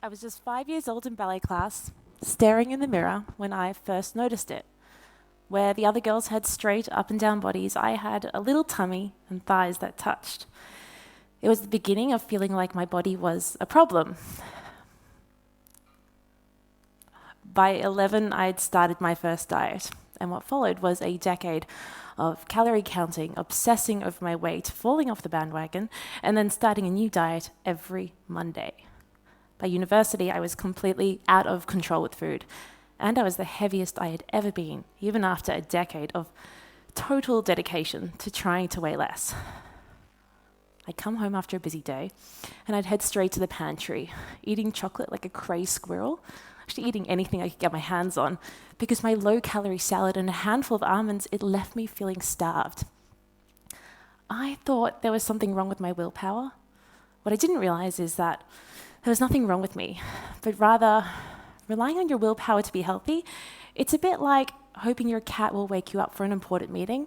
I was just 5 years old in ballet class, staring in the mirror when I first noticed it. Where the other girls had straight up and down bodies, I had a little tummy and thighs that touched. It was the beginning of feeling like my body was a problem. By 11, I had started my first diet, and what followed was a decade of calorie counting, obsessing over my weight, falling off the bandwagon, and then starting a new diet every Monday. By university, I was completely out of control with food, and I was the heaviest I had ever been, even after a decade of total dedication to trying to weigh less. I'd come home after a busy day, and I'd head straight to the pantry, eating chocolate like a crazed squirrel, actually eating anything I could get my hands on, because my low-calorie salad and a handful of almonds, it left me feeling starved. I thought there was something wrong with my willpower. What I didn't realize is that there was nothing wrong with me, but rather, relying on your willpower to be healthy, it's a bit like hoping your cat will wake you up for an important meeting.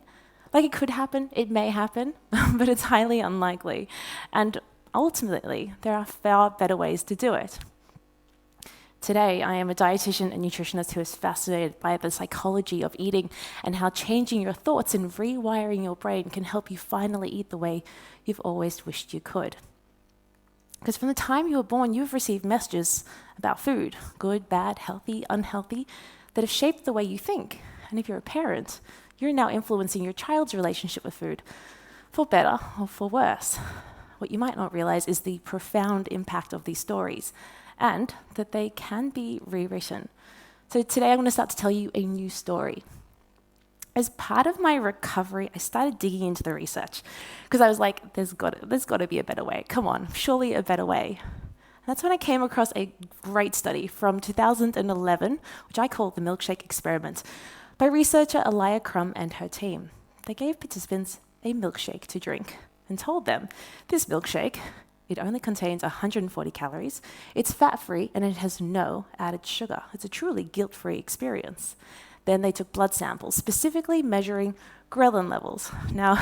Like, it could happen, it may happen, but it's highly unlikely. And ultimately, there are far better ways to do it. Today, I am a dietitian and nutritionist who is fascinated by the psychology of eating and how changing your thoughts and rewiring your brain can help you finally eat the way you've always wished you could. Because from the time you were born, you've received messages about food, good, bad, healthy, unhealthy, that have shaped the way you think. And if you're a parent, you're now influencing your child's relationship with food, for better or for worse. What you might not realize is the profound impact of these stories, and that they can be rewritten. So today I'm going to start to tell you a new story. As part of my recovery, I started digging into the research because I was like, there's got to be a better way. Come on, surely a better way. And that's when I came across a great study from 2011, which I call the milkshake experiment, by researcher Elia Crum and her team. They gave participants a milkshake to drink and told them, this milkshake, it only contains 140 calories, it's fat-free, and it has no added sugar. It's a truly guilt-free experience. Then they took blood samples, specifically measuring ghrelin levels. Now,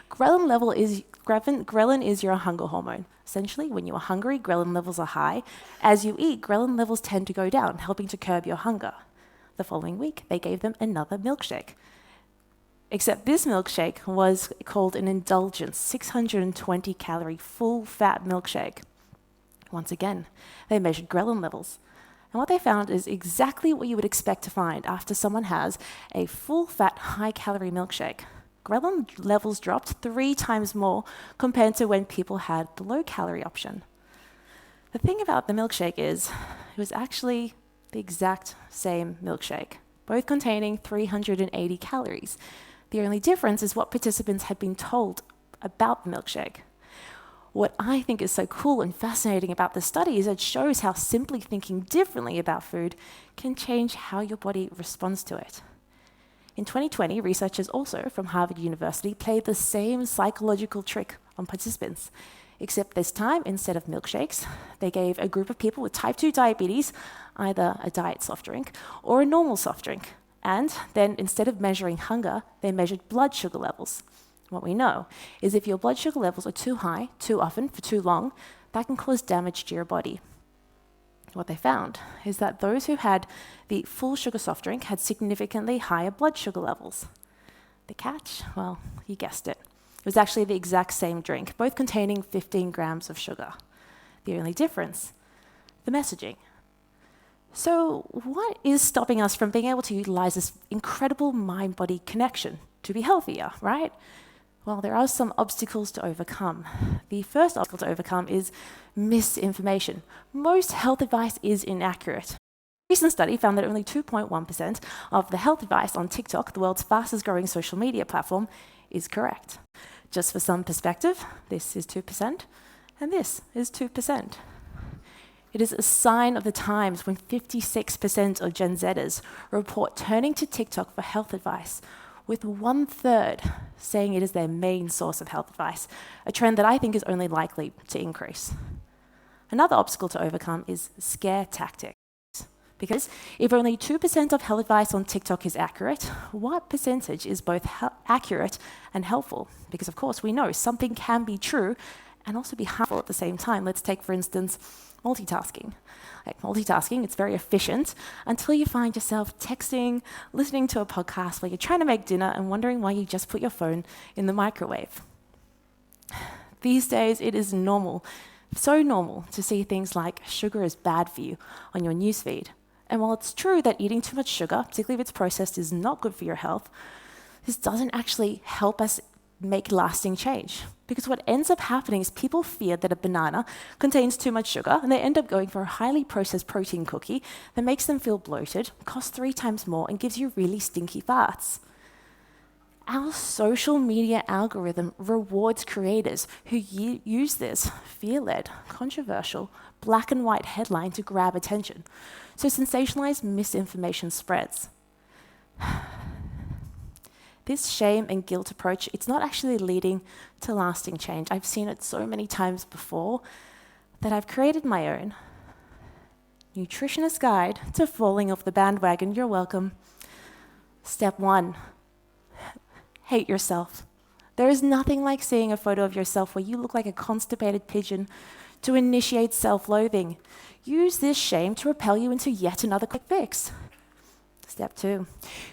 ghrelin is your hunger hormone. Essentially, when you are hungry, ghrelin levels are high. As you eat, ghrelin levels tend to go down, helping to curb your hunger. The following week, they gave them another milkshake. Except this milkshake was called an indulgence, 620-calorie, full-fat milkshake. Once again, they measured ghrelin levels. And what they found is exactly what you would expect to find after someone has a full-fat, high-calorie milkshake. Ghrelin levels dropped 3 times more compared to when people had the low-calorie option. The thing about the milkshake is it was actually the exact same milkshake, both containing 380 calories. The only difference is what participants had been told about the milkshake. What I think is so cool and fascinating about this study is it shows how simply thinking differently about food can change how your body responds to it. In 2020, researchers also from Harvard University played the same psychological trick on participants, except this time, instead of milkshakes, they gave a group of people with type 2 diabetes either a diet soft drink or a normal soft drink. And then instead of measuring hunger, they measured blood sugar levels. What we know is if your blood sugar levels are too high, too often, for too long, that can cause damage to your body. What they found is that those who had the full sugar soft drink had significantly higher blood sugar levels. The catch? Well, you guessed it. It was actually the exact same drink, both containing 15 grams of sugar. The only difference, the messaging. So what is stopping us from being able to utilize this incredible mind-body connection to be healthier, right? Well, there are some obstacles to overcome. The first obstacle to overcome is misinformation. Most health advice is inaccurate. A recent study found that only 2.1% of the health advice on TikTok, the world's fastest growing social media platform, is correct. Just for some perspective, this is 2% and this is 2%. It is a sign of the times when 56% of Gen Zers report turning to TikTok for health advice, with 1/3 saying it is their main source of health advice, a trend that I think is only likely to increase. Another obstacle to overcome is scare tactics. Because if only 2% of health advice on TikTok is accurate, what percentage is both accurate and helpful? Because of course we know something can be true and also be harmful at the same time. Let's take, for instance, multitasking. Like multitasking, it's very efficient until you find yourself texting, listening to a podcast while you're trying to make dinner and wondering why you just put your phone in the microwave. These days, it is normal, so normal, to see things like sugar is bad for you on your newsfeed. And while it's true that eating too much sugar, particularly if it's processed, is not good for your health, this doesn't actually help us make lasting change. Because what ends up happening is people fear that a banana contains too much sugar, and they end up going for a highly processed protein cookie that makes them feel bloated, costs 3 times more, and gives you really stinky farts. Our social media algorithm rewards creators who use this fear-led, controversial, black and white headline to grab attention. So sensationalized misinformation spreads. This shame and guilt approach, it's not actually leading to lasting change. I've seen it so many times before that I've created my own nutritionist guide to falling off the bandwagon. You're welcome. Step 1. Hate yourself. There is nothing like seeing a photo of yourself where you look like a constipated pigeon to initiate self-loathing. Use this shame to repel you into yet another quick fix. Step 2,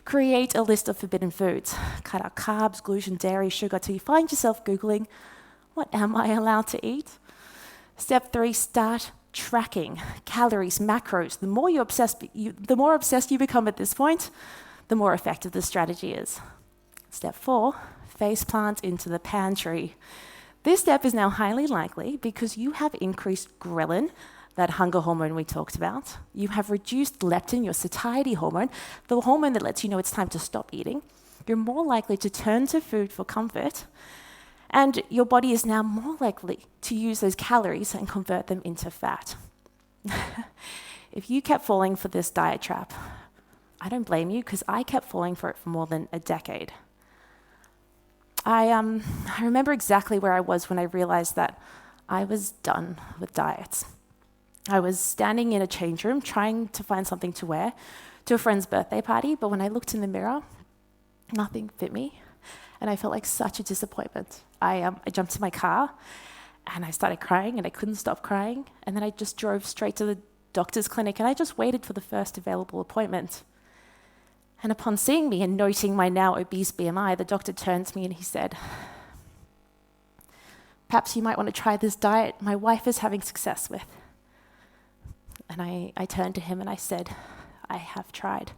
create a list of forbidden foods. Cut out carbs, gluten, dairy, sugar till you find yourself Googling, what am I allowed to eat? Step 3, start tracking calories, macros. The more obsessed you become at this point, the more effective the strategy is. Step 4, face plant into the pantry. This step is now highly likely because you have increased ghrelin, that hunger hormone we talked about. You have reduced leptin, your satiety hormone, the hormone that lets you know it's time to stop eating. You're more likely to turn to food for comfort, and your body is now more likely to use those calories and convert them into fat. If you kept falling for this diet trap, I don't blame you, because I kept falling for it for more than a decade. I remember exactly where I was when I realized that I was done with diets. I was standing in a change room trying to find something to wear to a friend's birthday party, but when I looked in the mirror, nothing fit me, and I felt like such a disappointment. I jumped in my car, and I started crying, and I couldn't stop crying, and then I just drove straight to the doctor's clinic, and I just waited for the first available appointment. And upon seeing me and noting my now obese BMI, the doctor turned to me and he said, "Perhaps you might want to try this diet my wife is having success with." And I turned to him and I said, "I have tried.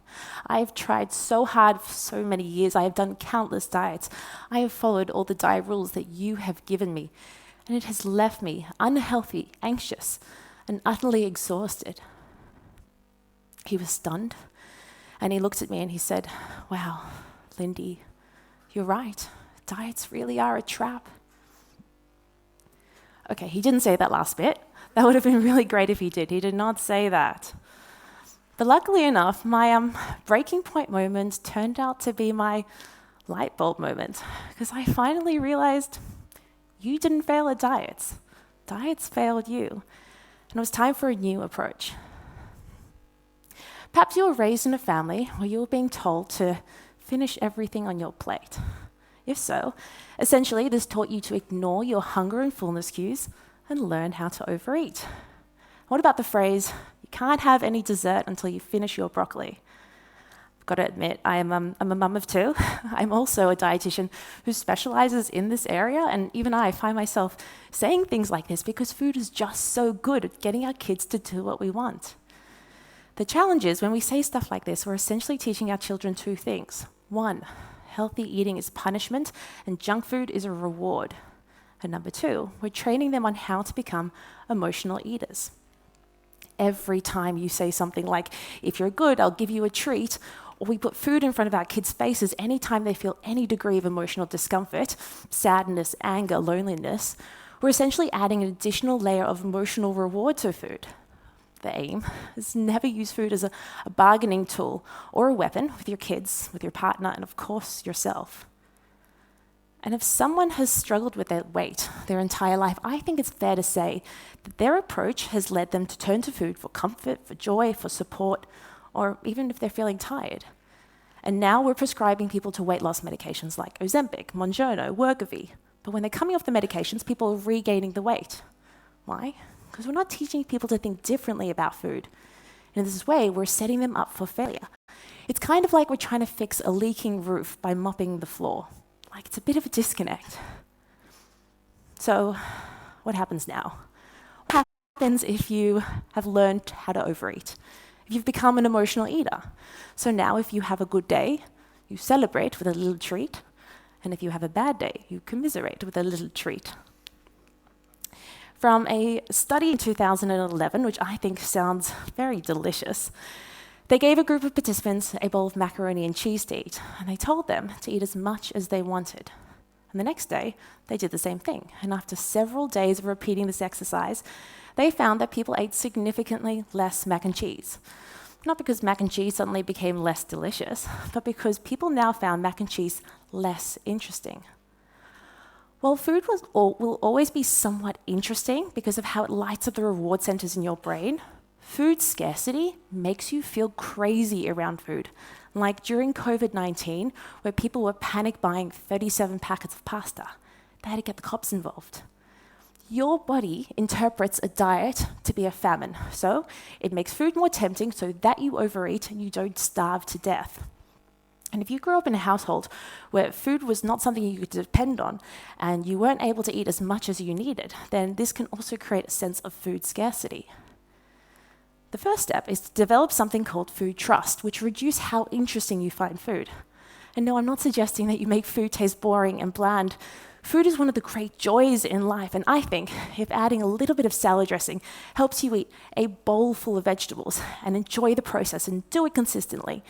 I have tried so hard for so many years. I have done countless diets. I have followed all the diet rules that you have given me, and it has left me unhealthy, anxious, and utterly exhausted." He was stunned. And he looked at me and he said, "Wow, Lyndi, you're right. Diets really are a trap." Okay, he didn't say that last bit. That would have been really great if he did. He did not say that. But luckily enough, my breaking point moment turned out to be my light bulb moment, because I finally realized you didn't fail at diets. Diets failed you. And it was time for a new approach. Perhaps you were raised in a family where you were being told to finish everything on your plate. If so, essentially this taught you to ignore your hunger and fullness cues and learn how to overeat. What about the phrase, "You can't have any dessert until you finish your broccoli"? I've got to admit, I'm a mum of 2. I'm also a dietitian who specializes in this area, and even I find myself saying things like this because food is just so good at getting our kids to do what we want. The challenge is when we say stuff like this, we're essentially teaching our children 2 things. 1, healthy eating is punishment and junk food is a reward. And number 2, we're training them on how to become emotional eaters. Every time you say something like, "If you're good, I'll give you a treat," or we put food in front of our kids' faces anytime they feel any degree of emotional discomfort, sadness, anger, loneliness, we're essentially adding an additional layer of emotional reward to food. The aim is never use food as a bargaining tool or a weapon with your kids, with your partner, and of course, yourself. And if someone has struggled with their weight their entire life, I think it's fair to say that their approach has led them to turn to food for comfort, for joy, for support, or even if they're feeling tired. And now we're prescribing people to weight loss medications like Ozempic, Mounjaro, Wegovy, But when they're coming off the medications, people are regaining the weight. Why? Because we're not teaching people to think differently about food. And in this way, we're setting them up for failure. It's kind of like we're trying to fix a leaking roof by mopping the floor. Like, it's a bit of a disconnect. So, what happens now? What happens if you have learned how to overeat? If you've become an emotional eater? So now if you have a good day, you celebrate with a little treat. And if you have a bad day, you commiserate with a little treat. From a study in 2011, which I think sounds very delicious, they gave a group of participants a bowl of macaroni and cheese to eat, and they told them to eat as much as they wanted. And the next day, they did the same thing. And after several days of repeating this exercise, they found that people ate significantly less mac and cheese. Not because mac and cheese suddenly became less delicious, but because people now found mac and cheese less interesting. While food will always be somewhat interesting because of how it lights up the reward centers in your brain, food scarcity makes you feel crazy around food. Like during COVID-19, where people were panic buying 37 packets of pasta. They had to get the cops involved. Your body interprets a diet to be a famine, so it makes food more tempting so that you overeat and you don't starve to death. And if you grew up in a household where food was not something you could depend on and you weren't able to eat as much as you needed, then this can also create a sense of food scarcity. The first step is to develop something called food trust, which reduces how interesting you find food. And no, I'm not suggesting that you make food taste boring and bland. Food is one of the great joys in life, and I think if adding a little bit of salad dressing helps you eat a bowl full of vegetables and enjoy the process and do it consistently,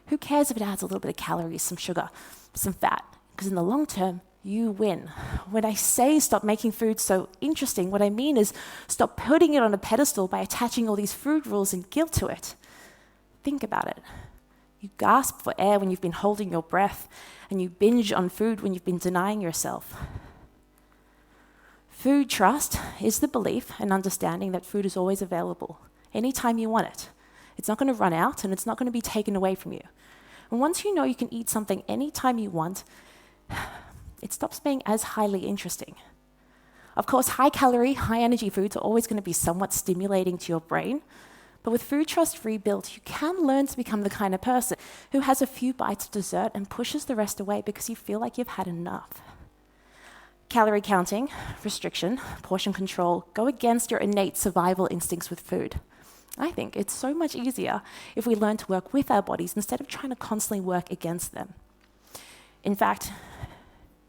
who cares if it adds a little bit of calories, some sugar, some fat? Because in the long term, you win. When I say stop making food so interesting, what I mean is stop putting it on a pedestal by attaching all these food rules and guilt to it. Think about it. You gasp for air when you've been holding your breath, and you binge on food when you've been denying yourself. Food trust is the belief and understanding that food is always available, anytime you want it. It's not going to run out, and it's not going to be taken away from you. And once you know you can eat something anytime you want, it stops being as highly interesting. Of course, high-calorie, high-energy foods are always going to be somewhat stimulating to your brain, but with food trust rebuilt, you can learn to become the kind of person who has a few bites of dessert and pushes the rest away because you feel like you've had enough. Calorie counting, restriction, portion control go against your innate survival instincts with food. I think it's so much easier if we learn to work with our bodies instead of trying to constantly work against them. In fact,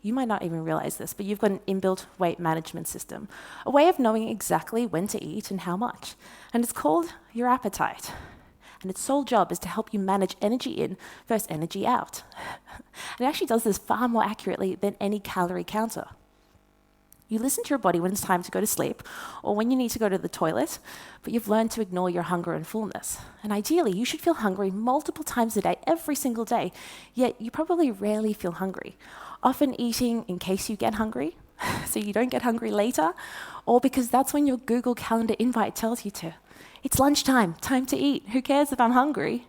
you might not even realize this, but you've got an inbuilt weight management system, a way of knowing exactly when to eat and how much. And it's called your appetite. And its sole job is to help you manage energy in versus energy out. And it actually does this far more accurately than any calorie counter. You listen to your body when it's time to go to sleep or when you need to go to the toilet, but you've learned to ignore your hunger and fullness. And ideally, you should feel hungry multiple times a day, every single day, yet you probably rarely feel hungry. Often eating in case you get hungry, so you don't get hungry later, or because that's when your Google Calendar invite tells you to. It's lunchtime, time to eat. Who cares if I'm hungry?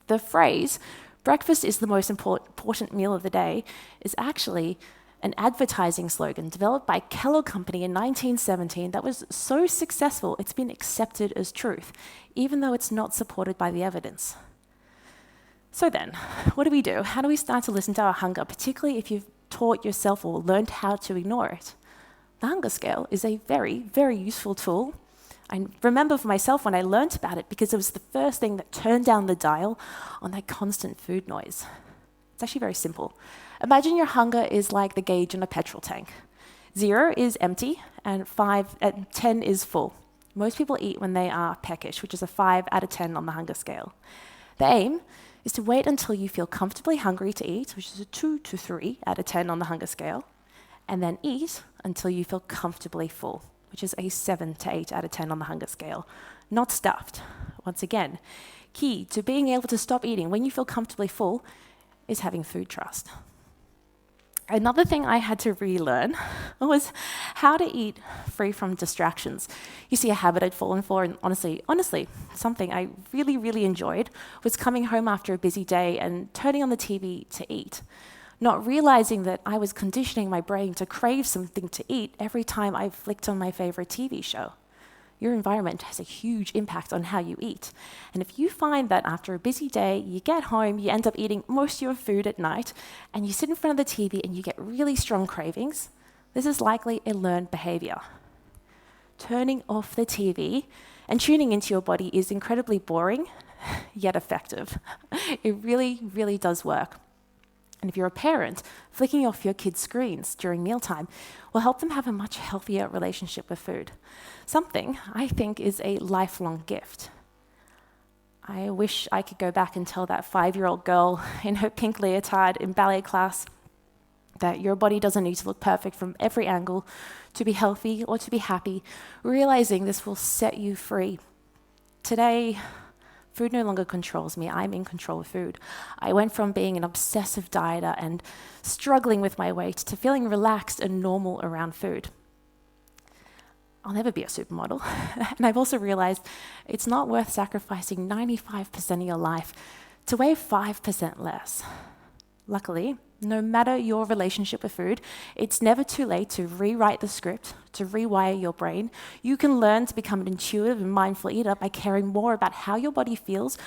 The phrase, breakfast is the most important meal of the day, is actually an advertising slogan developed by Kellogg Company in 1917 that was so successful it's been accepted as truth, even though it's not supported by the evidence. So then, what do? How do we start to listen to our hunger, particularly if you've taught yourself or learned how to ignore it? The hunger scale is a very, very useful tool. I remember for myself when I learned about it because it was the first thing that turned down the dial on that constant food noise. It's actually very simple. Imagine your hunger is like the gauge on a petrol tank. 0 is empty and 10 is full. Most people eat when they are peckish, which is a 5 out of 10 on the hunger scale. The aim is to wait until you feel comfortably hungry to eat, which is a 2 to 3 out of 10 on the hunger scale, and then eat until you feel comfortably full, which is a 7 to 8 out of 10 on the hunger scale. Not stuffed. Once again, key to being able to stop eating when you feel comfortably full is having food trust. Another thing I had to relearn was how to eat free from distractions. You see, a habit I'd fallen for, and honestly, something I really, really enjoyed was coming home after a busy day and turning on the TV to eat. not realizing that I was conditioning my brain to crave something to eat every time I flicked on my favorite TV show. Your environment has a huge impact on how you eat. And if you find that after a busy day, you get home, you end up eating most of your food at night, and you sit in front of the TV and you get really strong cravings, this is likely a learned behavior. Turning off the TV and tuning into your body is incredibly boring, yet effective. It really, really does work. And if you're a parent, flicking off your kids' screens during mealtime will help them have a much healthier relationship with food. Something I think is a lifelong gift. I wish I could go back and tell that 5-year-old girl in her pink leotard in ballet class that your body doesn't need to look perfect from every angle to be healthy or to be happy, realizing this will set you free. Today, food no longer controls me. I'm in control of food. I went from being an obsessive dieter and struggling with my weight to feeling relaxed and normal around food. I'll never be a supermodel. And I've also realized it's not worth sacrificing 95% of your life to weigh 5% less. Luckily, no matter your relationship with food, it's never too late to rewrite the script, to rewire your brain. You can learn to become an intuitive and mindful eater by caring more about how your body feels,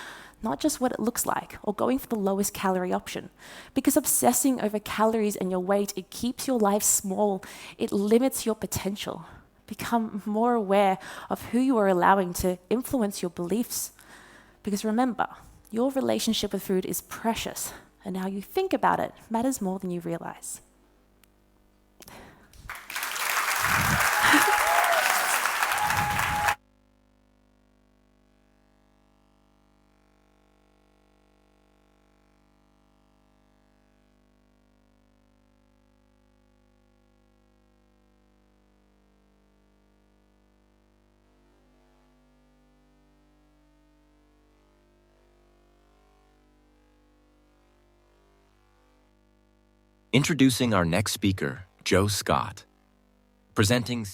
not just what it looks like, or going for the lowest calorie option. Because obsessing over calories and your weight, it keeps your life small. It limits your potential. Become more aware of who you are allowing to influence your beliefs. Because remember, your relationship with food is precious, and how you think about it matters more than you realize. Introducing our next speaker, Joe Scott, presenting